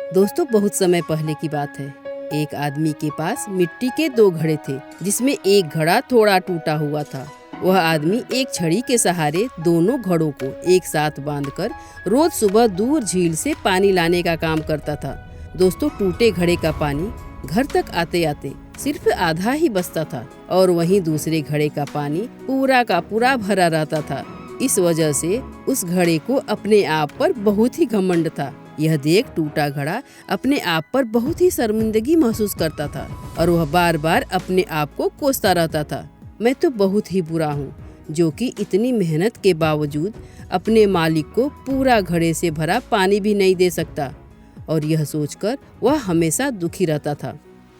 दोस्तों, बहुत समय पहले की बात है। एक आदमी के पास मिट्टी के 2 घड़े थे, जिसमें एक घड़ा थोड़ा टूटा हुआ था। वह आदमी एक छड़ी के सहारे दोनों घड़ों को एक साथ बांधकर रोज सुबह दूर झील से पानी लाने का काम करता था। दोस्तों, टूटे घड़े का पानी घर तक आते आते सिर्फ आधा ही बचता था और वहीं दूसरे घड़े का पानी पूरा का पूरा भरा रहता था। इस वजह से उस घड़े को अपने आप पर बहुत ही घमंड था। यह देख टूटा घड़ा अपने आप पर बहुत ही शर्मिंदगी महसूस करता था और वह बार बार अपने आप को कोसता रहता था, मैं तो बहुत ही बुरा हूँ, जो कि इतनी मेहनत के बावजूद अपने मालिक को पूरा घड़े से भरा पानी भी नहीं दे सकता। और यह सोचकर वह हमेशा दुखी रहता था।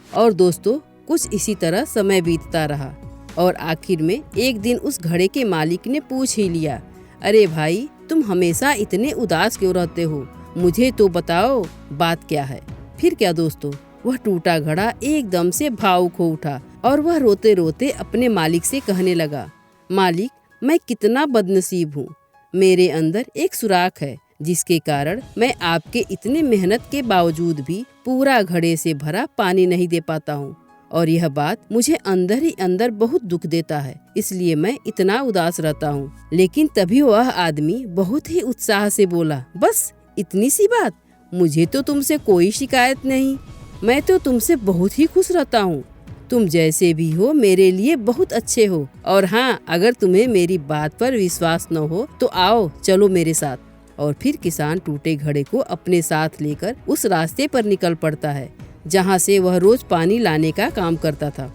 और दोस्तों, कुछ इसी तरह समय बीतता रहा और आखिर में एक दिन उस घड़े के मालिक ने पूछ ही लिया, अरे भाई, तुम हमेशा इतने उदास क्यों रहते हो? मुझे तो बताओ, बात क्या है? फिर क्या दोस्तों, वह टूटा घड़ा एकदम से भावुक हो उठा और वह रोते रोते अपने मालिक से कहने लगा, मालिक, मैं कितना बदनसीब हूँ। मेरे अंदर एक सुराख है, जिसके कारण मैं आपके इतने मेहनत के बावजूद भी पूरा घड़े से भरा पानी नहीं दे पाता हूँ और यह बात मुझे अंदर ही अंदर बहुत दुख देता है, इसलिए मैं इतना उदास रहता हूँ। लेकिन तभी वह आदमी बहुत ही उत्साह से बोला, बस इतनी सी बात? मुझे तो तुमसे कोई शिकायत नहीं, मैं तो तुमसे बहुत ही खुश रहता हूँ। तुम जैसे भी हो मेरे लिए बहुत अच्छे हो। और हाँ, अगर तुम्हें मेरी बात पर विश्वास न हो तो आओ, चलो मेरे साथ। और फिर किसान टूटे घड़े को अपने साथ लेकर उस रास्ते पर निकल पड़ता है, जहाँ से वह रोज पानी लाने का काम करता था।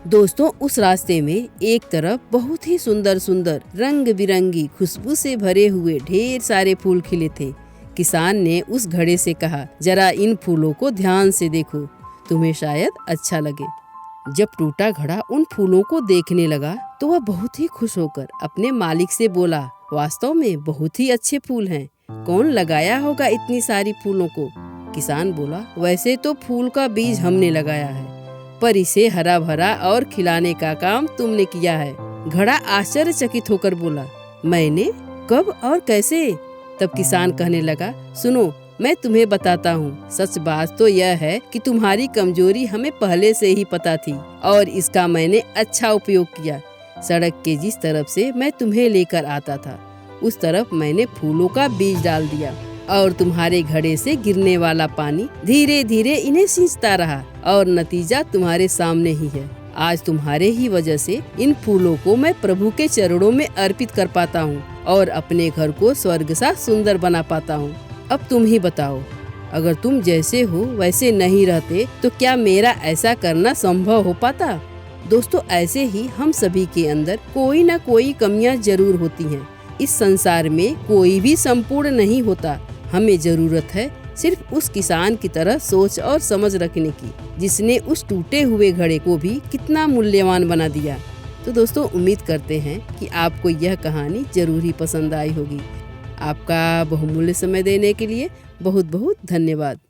दोस्तों, उस रास्ते में एक तरफ बहुत ही सुंदर सुंदर रंग बिरंगी खुशबू से भरे हुए ढेर सारे फूल खिले थे। किसान ने उस घड़े से कहा, जरा इन फूलों को ध्यान से देखो, तुम्हें शायद अच्छा लगे। जब टूटा घड़ा उन फूलों को देखने लगा तो वह बहुत ही खुश होकर अपने मालिक से बोला, वास्तव में बहुत ही अच्छे फूल हैं, कौन लगाया होगा इतनी सारी फूलों को? किसान बोला, वैसे तो फूल का बीज हमने लगाया है, पर इसे हरा भरा और खिलाने का काम तुमने किया है। घड़ा आश्चर्यचकित होकर बोला, मैंने? कब और कैसे? तब किसान कहने लगा, सुनो, मैं तुम्हें बताता हूँ, सच बात तो यह है कि तुम्हारी कमजोरी हमें पहले से ही पता थी और इसका मैंने अच्छा उपयोग किया। सड़क के जिस तरफ से मैं तुम्हें लेकर आता था, उस तरफ मैंने फूलों का बीज डाल दिया और तुम्हारे घड़े से गिरने वाला पानी धीरे धीरे इन्हें सींचता रहा और नतीजा तुम्हारे सामने ही है। आज तुम्हारे ही वजह से इन फूलों को मैं प्रभु के चरणों में अर्पित कर पाता हूँ और अपने घर को स्वर्ग सा सुंदर बना पाता हूँ। अब तुम ही बताओ, अगर तुम जैसे हो वैसे नहीं रहते तो क्या मेरा ऐसा करना संभव हो पाता? दोस्तों, ऐसे ही हम सभी के अंदर कोई ना कोई कमियां जरूर होती हैं। इस संसार में कोई भी संपूर्ण नहीं होता। हमें जरूरत है सिर्फ उस किसान की तरह सोच और समझ रखने की, जिसने उस टूटे हुए घड़े को भी कितना मूल्यवान बना दिया। तो दोस्तों, उम्मीद करते हैं कि आपको यह कहानी जरूर ही पसंद आई होगी। आपका बहुमूल्य समय देने के लिए बहुत बहुत धन्यवाद।